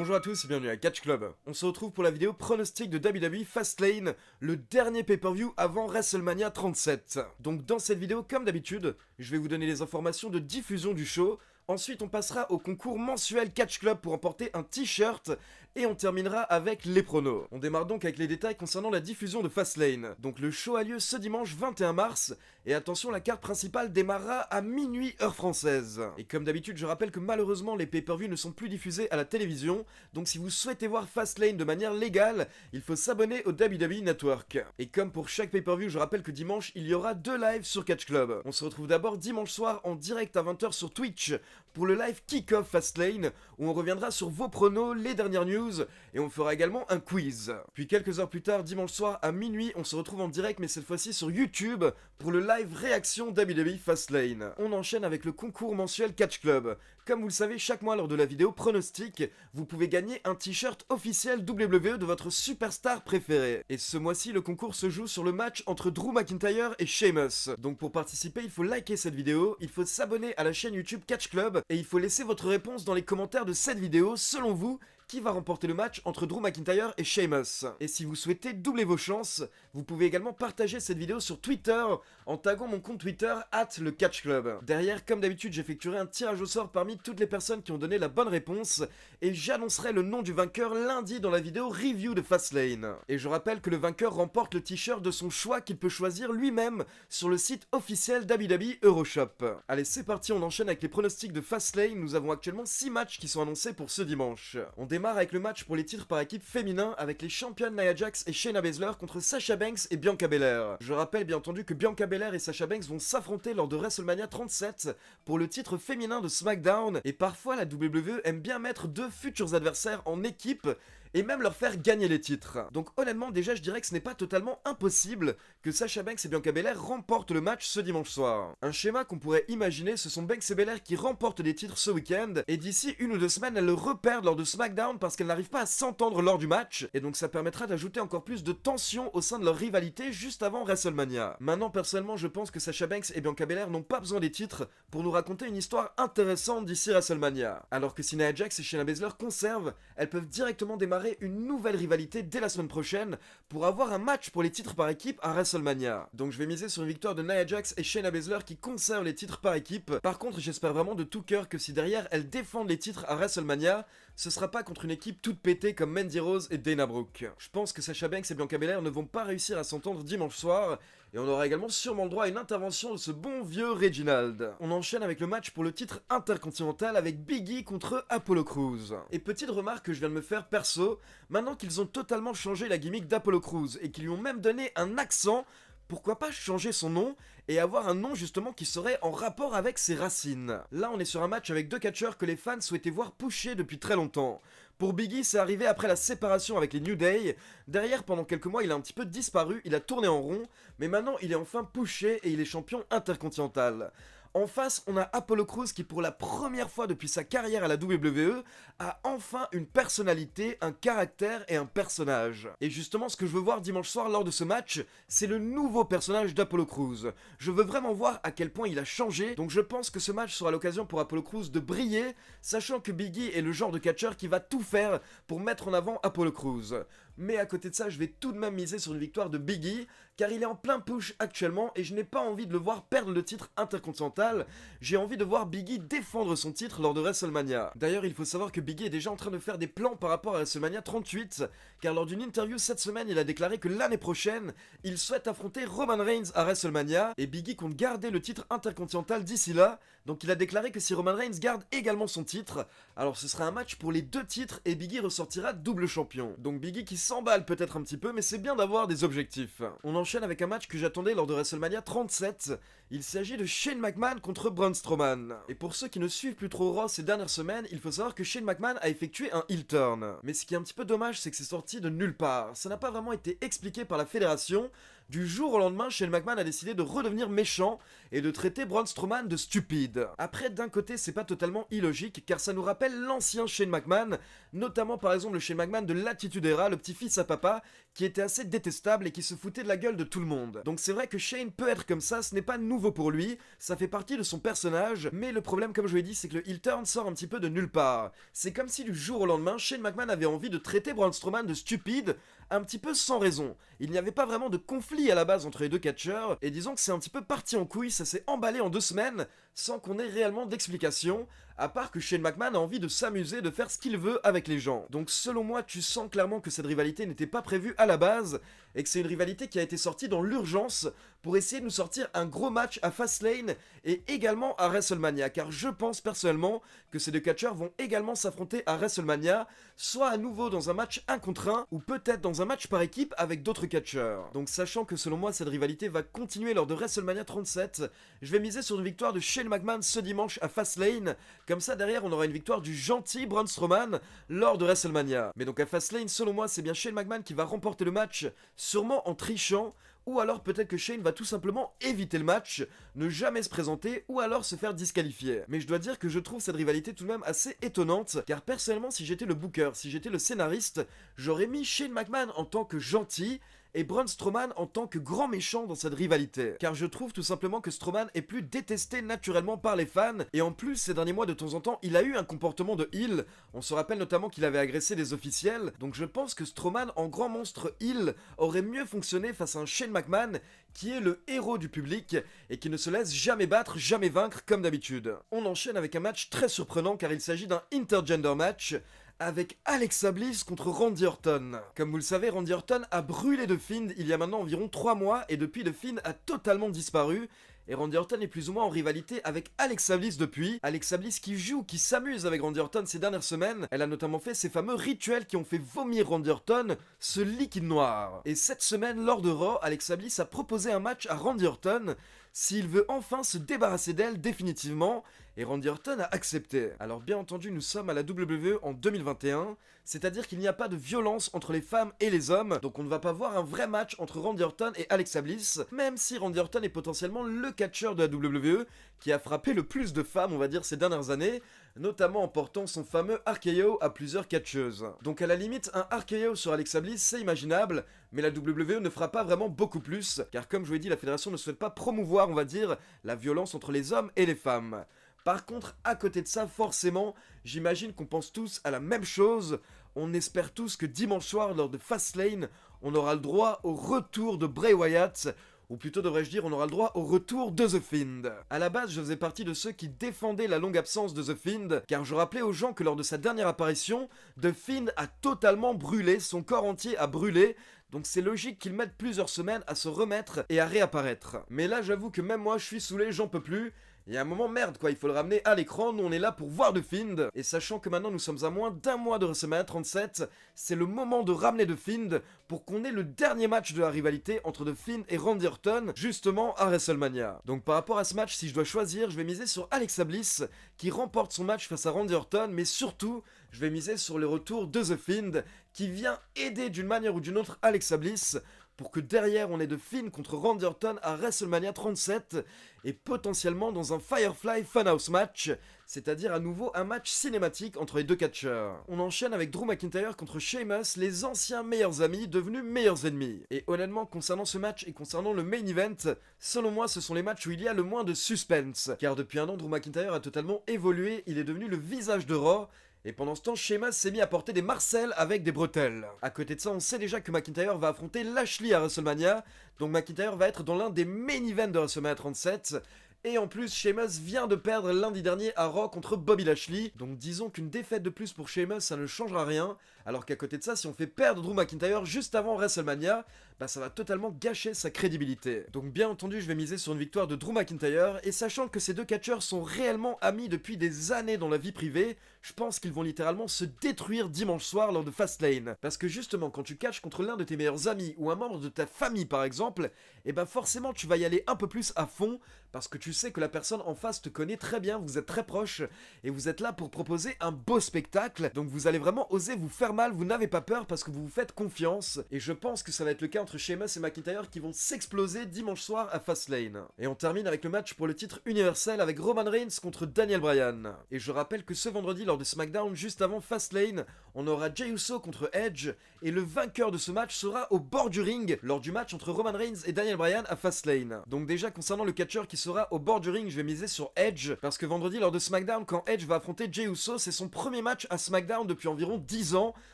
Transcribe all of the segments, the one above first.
Bonjour à tous et bienvenue à Catch Club. On se retrouve pour la vidéo pronostic de WWE Fastlane, le dernier pay-per-view avant WrestleMania 37. Donc dans cette vidéo, comme d'habitude, je vais vous donner les informations de diffusion du show. Ensuite, on passera au concours mensuel Catch Club pour emporter un t-shirt et on terminera avec les pronos. On démarre donc avec les détails concernant la diffusion de Fastlane. Donc le show a lieu ce dimanche 21 mars et attention, la carte principale démarrera à minuit heure française. Et comme d'habitude, je rappelle que malheureusement les pay-per-views ne sont plus diffusés à la télévision, donc si vous souhaitez voir Fastlane de manière légale, il faut s'abonner au WWE Network. Et comme pour chaque pay-per-view, je rappelle que dimanche, il y aura 2 lives sur Catch Club. On se retrouve d'abord dimanche soir en direct à 20 h sur Twitch pour le live Kick-Off Fastlane, où on reviendra sur vos pronos, les dernières news, et on fera également un quiz. Puis quelques heures plus tard, dimanche soir à minuit, on se retrouve en direct, mais cette fois-ci sur YouTube, pour le live réaction WWE Fastlane. On enchaîne avec le concours mensuel Catch Club. Comme vous le savez, chaque mois lors de la vidéo pronostic, vous pouvez gagner un t-shirt officiel WWE de votre superstar préféré. Et ce mois-ci, le concours se joue sur le match entre Drew McIntyre et Sheamus. Donc pour participer, il faut liker cette vidéo, il faut s'abonner à la chaîne YouTube Catch Club, et il faut laisser votre réponse dans les commentaires de cette vidéo, selon vous, qui va remporter le match entre Drew McIntyre et Sheamus. Et si vous souhaitez doubler vos chances, vous pouvez également partager cette vidéo sur Twitter en taguant mon compte Twitter @lecatchclub. Derrière, comme d'habitude, j'effectuerai un tirage au sort parmi toutes les personnes qui ont donné la bonne réponse et j'annoncerai le nom du vainqueur lundi dans la vidéo review de Fastlane. Et je rappelle que le vainqueur remporte le t-shirt de son choix qu'il peut choisir lui-même sur le site officiel WWE Euroshop. Allez, c'est parti, on enchaîne avec les pronostics de Fastlane. Nous avons actuellement 6 matchs qui sont annoncés pour ce dimanche. On démarre avec le match pour les titres par équipe féminin avec les championnes Nia Jax et Shayna Baszler contre Sasha Banks et Bianca Belair. Je rappelle bien entendu que Bianca Belair et Sasha Banks vont s'affronter lors de WrestleMania 37 pour le titre féminin de SmackDown, et parfois la WWE aime bien mettre 2 futurs adversaires en équipe et même leur faire gagner les titres. Donc honnêtement, déjà je dirais que ce n'est pas totalement impossible que Sasha Banks et Bianca Belair remportent le match ce dimanche soir. Un schéma qu'on pourrait imaginer, ce sont Banks et Belair qui remportent des titres ce week-end, et d'ici 1 ou 2 semaines, elles le reperdent lors de SmackDown parce qu'elles n'arrivent pas à s'entendre lors du match, et donc ça permettra d'ajouter encore plus de tension au sein de leur rivalité juste avant WrestleMania. Maintenant, personnellement, je pense que Sasha Banks et Bianca Belair n'ont pas besoin des titres pour nous raconter une histoire intéressante d'ici WrestleMania. Alors que si Nia Jax et Shayna Baszler conservent, elles peuvent directement démarrer une nouvelle rivalité dès la semaine prochaine pour avoir un match pour les titres par équipe à WrestleMania. Donc je vais miser sur une victoire de Nia Jax et Shayna Baszler qui conservent les titres par équipe. Par contre, j'espère vraiment de tout cœur que si derrière elles défendent les titres à WrestleMania, ce sera pas contre une équipe toute pétée comme Mandy Rose et Dana Brooke. Je pense que Sasha Banks et Bianca Belair ne vont pas réussir à s'entendre dimanche soir, et on aura également sûrement le droit à une intervention de ce bon vieux Reginald. On enchaîne avec le match pour le titre intercontinental avec Big E contre Apollo Crews. Et petite remarque que je viens de me faire perso, maintenant qu'ils ont totalement changé la gimmick d'Apollo Crews et qu'ils lui ont même donné un accent, pourquoi pas changer son nom et avoir un nom justement qui serait en rapport avec ses racines. Là on est sur un match avec 2 catcheurs que les fans souhaitaient voir pusher depuis très longtemps. Pour Big E, c'est arrivé après la séparation avec les New Day. Derrière, pendant quelques mois, il a un petit peu disparu, il a tourné en rond, mais maintenant il est enfin pushé et il est champion intercontinental. En face, on a Apollo Crews qui, pour la première fois depuis sa carrière à la WWE, a enfin une personnalité, un caractère et un personnage. Et justement, ce que je veux voir dimanche soir lors de ce match, c'est le nouveau personnage d'Apollo Crews. Je veux vraiment voir à quel point il a changé, donc je pense que ce match sera l'occasion pour Apollo Crews de briller, sachant que Big E est le genre de catcheur qui va tout faire pour mettre en avant Apollo Crews. Mais à côté de ça, je vais tout de même miser sur une victoire de Big E, car il est en plein push actuellement et je n'ai pas envie de le voir perdre le titre intercontinental. J'ai envie de voir Big E défendre son titre lors de WrestleMania. D'ailleurs, il faut savoir que Big E est déjà en train de faire des plans par rapport à WrestleMania 38, car lors d'une interview cette semaine, il a déclaré que l'année prochaine, il souhaite affronter Roman Reigns à WrestleMania, et Big E compte garder le titre intercontinental d'ici là, donc il a déclaré que si Roman Reigns garde également son titre, alors ce sera un match pour les 2 titres et Big E ressortira double champion. Donc Big E qui s'emballe peut-être un petit peu, mais c'est bien d'avoir des objectifs. On enchaîne avec un match que j'attendais lors de WrestleMania 37, il s'agit de Shane McMahon contre Braun Strowman. Et pour ceux qui ne suivent plus trop Raw ces dernières semaines, il faut savoir que Shane McMahon a effectué un heel turn. Mais ce qui est un petit peu dommage, c'est que c'est sorti de nulle part. Ça n'a pas vraiment été expliqué par la fédération. Du jour au lendemain, Shane McMahon a décidé de redevenir méchant et de traiter Braun Strowman de stupide. Après, d'un côté, c'est pas totalement illogique, car ça nous rappelle l'ancien Shane McMahon, notamment par exemple le Shane McMahon de l'Attitude Era, le petit-fils à papa, qui était assez détestable et qui se foutait de la gueule de tout le monde. Donc c'est vrai que Shane peut être comme ça, ce n'est pas nouveau pour lui, ça fait partie de son personnage, mais le problème, comme je vous l'ai dit, c'est que le heel turn sort un petit peu de nulle part. C'est comme si du jour au lendemain, Shane McMahon avait envie de traiter Braun Strowman de stupide, un petit peu sans raison. Il n'y avait pas vraiment de conflit à la base entre les deux catcheurs, et disons que c'est un petit peu parti en couille, ça s'est emballé en 2 semaines, sans qu'on ait réellement d'explication, à part que Shane McMahon a envie de s'amuser, de faire ce qu'il veut avec les gens. Donc selon moi, tu sens clairement que cette rivalité n'était pas prévue à la base, et que c'est une rivalité qui a été sortie dans l'urgence pour essayer de nous sortir un gros match à Fastlane et également à WrestleMania, car je pense personnellement que ces deux catcheurs vont également s'affronter à WrestleMania, soit à nouveau dans un match 1 contre 1, ou peut-être dans un match par équipe avec d'autres catcheurs. Donc sachant que selon moi cette rivalité va continuer lors de WrestleMania 37, je vais miser sur une victoire de Shane McMahon ce dimanche à Fastlane, comme ça derrière on aura une victoire du gentil Braun Strowman lors de WrestleMania. Mais donc à Fastlane, selon moi c'est bien Shane McMahon qui va remporter le match, sûrement en trichant, ou alors peut-être que Shane va tout simplement éviter le match, ne jamais se présenter ou alors se faire disqualifier. Mais je dois dire que je trouve cette rivalité tout de même assez étonnante, car personnellement si j'étais le booker, si j'étais le scénariste, j'aurais mis Shane McMahon en tant que gentil, et Braun Strowman en tant que grand méchant dans cette rivalité. Car je trouve tout simplement que Strowman est plus détesté naturellement par les fans, et en plus ces derniers mois de temps en temps il a eu un comportement de heel, on se rappelle notamment qu'il avait agressé des officiels, donc je pense que Strowman en grand monstre heel aurait mieux fonctionné face à un Shane McMahon qui est le héros du public et qui ne se laisse jamais battre, jamais vaincre comme d'habitude. On enchaîne avec un match très surprenant car il s'agit d'un intergender match, avec Alexa Bliss contre Randy Orton. Comme vous le savez, Randy Orton a brûlé The Fiend il y a maintenant environ 3 mois, et depuis The Fiend a totalement disparu, et Randy Orton est plus ou moins en rivalité avec Alexa Bliss depuis. Alexa Bliss qui joue, qui s'amuse avec Randy Orton ces dernières semaines, elle a notamment fait ces fameux rituels qui ont fait vomir Randy Orton, ce liquide noir. Et cette semaine, lors de Raw, Alexa Bliss a proposé un match à Randy Orton, s'il veut enfin se débarrasser d'elle définitivement, et Randy Orton a accepté. Alors bien entendu, nous sommes à la WWE en 2021, c'est-à-dire qu'il n'y a pas de violence entre les femmes et les hommes, donc on ne va pas voir un vrai match entre Randy Orton et Alexa Bliss, même si Randy Orton est potentiellement le catcheur de la WWE qui a frappé le plus de femmes, on va dire, ces dernières années, notamment en portant son fameux RKO à plusieurs catcheuses. Donc à la limite, un RKO sur Alexa Bliss, c'est imaginable, mais la WWE ne fera pas vraiment beaucoup plus, car comme je vous l'ai dit, la fédération ne souhaite pas promouvoir, on va dire, la violence entre les hommes et les femmes. Par contre, à côté de ça, forcément, j'imagine qu'on pense tous à la même chose. On espère tous que dimanche soir, lors de Fastlane, on aura le droit au retour de Bray Wyatt, ou plutôt devrais-je dire, on aura le droit au retour de The Fiend. À la base, je faisais partie de ceux qui défendaient la longue absence de The Fiend, car je rappelais aux gens que lors de sa dernière apparition, The Fiend a totalement brûlé, son corps entier a brûlé, donc c'est logique qu'il mette plusieurs semaines à se remettre et à réapparaître. Mais là, j'avoue que même moi, je suis saoulé, j'en peux plus. Il y a un moment, merde quoi, il faut le ramener à l'écran, nous on est là pour voir The Fiend. Et sachant que maintenant nous sommes à moins d'1 mois de WrestleMania 37, c'est le moment de ramener The Fiend pour qu'on ait le dernier match de la rivalité entre The Fiend et Randy Orton, justement à WrestleMania. Donc par rapport à ce match, si je dois choisir, je vais miser sur Alexa Bliss, qui remporte son match face à Randy Orton, mais surtout, je vais miser sur le retour de The Fiend, qui vient aider d'une manière ou d'une autre Alexa Bliss, pour que derrière on ait The Fiend contre Randy Orton à WrestleMania 37 et potentiellement dans un Firefly Funhouse match, c'est-à-dire à nouveau un match cinématique entre les deux catcheurs. On enchaîne avec Drew McIntyre contre Sheamus, les anciens meilleurs amis devenus meilleurs ennemis. Et honnêtement, concernant ce match et concernant le main event, selon moi ce sont les matchs où il y a le moins de suspense, car depuis un an Drew McIntyre a totalement évolué, il est devenu le visage de Raw. Et pendant ce temps, Sheamus s'est mis à porter des marcelles avec des bretelles. À côté de ça, on sait déjà que McIntyre va affronter Lashley à WrestleMania, donc McIntyre va être dans l'un des main events de WrestleMania 37. Et en plus, Sheamus vient de perdre lundi dernier à Raw contre Bobby Lashley, donc disons qu'une défaite de plus pour Sheamus, ça ne changera rien, alors qu'à côté de ça, si on fait perdre Drew McIntyre juste avant WrestleMania, bah ça va totalement gâcher sa crédibilité. Donc bien entendu, je vais miser sur une victoire de Drew McIntyre, et sachant que ces deux catcheurs sont réellement amis depuis des années dans la vie privée, je pense qu'ils vont littéralement se détruire dimanche soir lors de Fastlane. Parce que justement, quand tu catches contre l'un de tes meilleurs amis, ou un membre de ta famille par exemple, et bah forcément tu vas y aller un peu plus à fond, parce que tu sais que la personne en face te connaît très bien, vous êtes très proches, et vous êtes là pour proposer un beau spectacle, donc vous allez vraiment oser vous faire mal, vous n'avez pas peur parce que vous vous faites confiance, et je pense que ça va être le cas entre entre Sheamus et McIntyre qui vont s'exploser dimanche soir à Fastlane. Et on termine avec le match pour le titre universel avec Roman Reigns contre Daniel Bryan. Et je rappelle que ce vendredi lors de SmackDown, juste avant Fastlane, on aura Jey Uso contre Edge, et le vainqueur de ce match sera au bord du ring lors du match entre Roman Reigns et Daniel Bryan à Fastlane. Donc déjà concernant le catcheur qui sera au bord du ring, je vais miser sur Edge, parce que vendredi lors de SmackDown, quand Edge va affronter Jey Uso, c'est son premier match à SmackDown depuis environ 10 ans,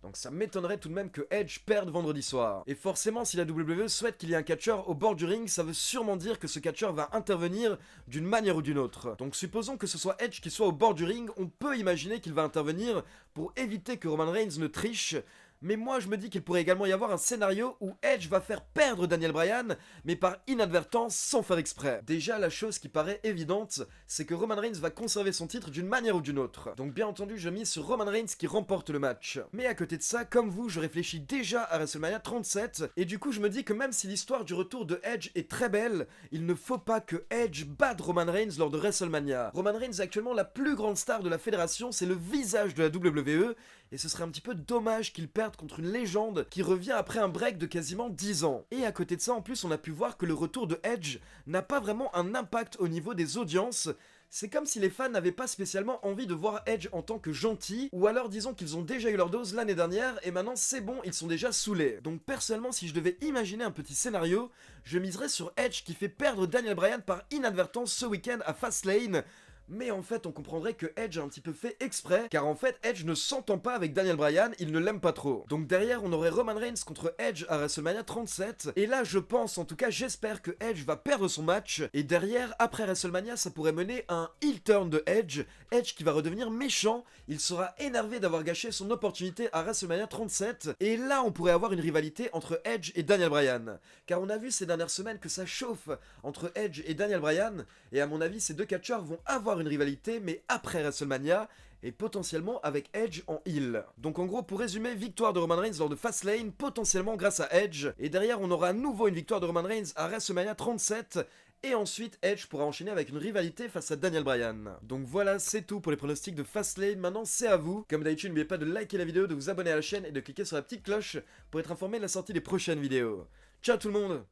donc ça m'étonnerait tout de même que Edge perde vendredi soir. Et forcément, si la WWE souhaite qu'il y ait un catcheur au bord du ring, ça veut sûrement dire que ce catcheur va intervenir d'une manière ou d'une autre. Donc supposons que ce soit Edge qui soit au bord du ring, on peut imaginer qu'il va intervenir pour éviter que Roman Reigns ne triche. Mais moi je me dis qu'il pourrait également y avoir un scénario où Edge va faire perdre Daniel Bryan, mais par inadvertance sans faire exprès. Déjà la chose qui paraît évidente, c'est que Roman Reigns va conserver son titre d'une manière ou d'une autre. Donc bien entendu je mise sur Roman Reigns qui remporte le match. Mais à côté de ça, comme vous, je réfléchis déjà à WrestleMania 37, et du coup je me dis que même si l'histoire du retour de Edge est très belle, il ne faut pas que Edge batte Roman Reigns lors de WrestleMania. Roman Reigns est actuellement la plus grande star de la fédération, c'est le visage de la WWE, et ce serait un petit peu dommage qu'il perde contre une légende qui revient après un break de quasiment 10 ans. Et à côté de ça, en plus, on a pu voir que le retour de Edge n'a pas vraiment un impact au niveau des audiences. C'est comme si les fans n'avaient pas spécialement envie de voir Edge en tant que gentil, ou alors disons qu'ils ont déjà eu leur dose l'année dernière et maintenant c'est bon, ils sont déjà saoulés. Donc personnellement, si je devais imaginer un petit scénario, je miserais sur Edge qui fait perdre Daniel Bryan par inadvertance ce week-end à Fastlane. Mais en fait, on comprendrait que Edge a un petit peu fait exprès, car en fait, Edge ne s'entend pas avec Daniel Bryan, il ne l'aime pas trop. Donc derrière, on aurait Roman Reigns contre Edge à WrestleMania 37, et là, je pense, en tout cas, j'espère que Edge va perdre son match, et derrière, après WrestleMania, ça pourrait mener à un heel turn de Edge, Edge qui va redevenir méchant, il sera énervé d'avoir gâché son opportunité à WrestleMania 37, et là, on pourrait avoir une rivalité entre Edge et Daniel Bryan. Car on a vu ces dernières semaines que ça chauffe entre Edge et Daniel Bryan, et à mon avis, ces deux catcheurs vont avoir une rivalité, mais après WrestleMania, et potentiellement avec Edge en heel. Donc en gros, pour résumer, victoire de Roman Reigns lors de Fastlane, potentiellement grâce à Edge, et derrière on aura à nouveau une victoire de Roman Reigns à WrestleMania 37, et ensuite Edge pourra enchaîner avec une rivalité face à Daniel Bryan. Donc voilà, c'est tout pour les pronostics de Fastlane, maintenant c'est à vous. Comme d'habitude, n'oubliez pas de liker la vidéo, de vous abonner à la chaîne et de cliquer sur la petite cloche pour être informé de la sortie des prochaines vidéos. Ciao tout le monde!